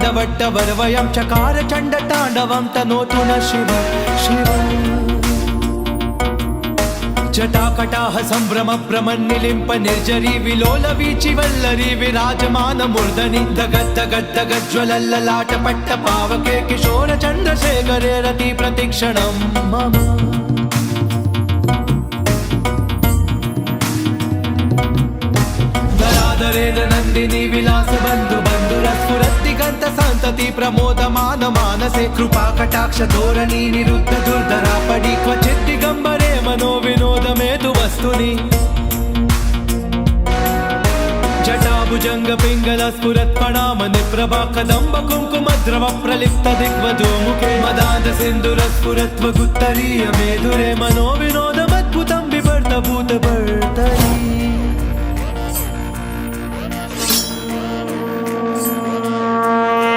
वरवयं चकार चण्डताण्डवं तनोतु न शिव शिव जटाकटाह सम्भ्रम भ्रमन्निलिम्प निर्जरी विलोल वीचि वल्लरी विराजमान मूर्धनि दगद्दगद्दगज्ज्वलल्ललाट पट्ट पावके किशोर चन्द्रशेखरे रति प्रतिक्षणं मम नंदिनी विलास बंधु बंधुरस्फुरत्तिगंत संतति प्रमोदमान मानसे कृपा कटाक्ष धोरणी निरुद्ध दुर्धरा पडी क्वचित् दिगंबरे मनो विनोद मेतु वस्तुनि जटाभुजंग पिंगल स्फुरत् प्रणाम निप्रभा कदंब कुंकुम द्रव प्रलिप्त दिग्वजो मुखे मदाद सिंधुर स्फुरत्व गुत्तरीय मेधुरे मनो विनोदमद्भुतं बिभर्त भूत भर्तरी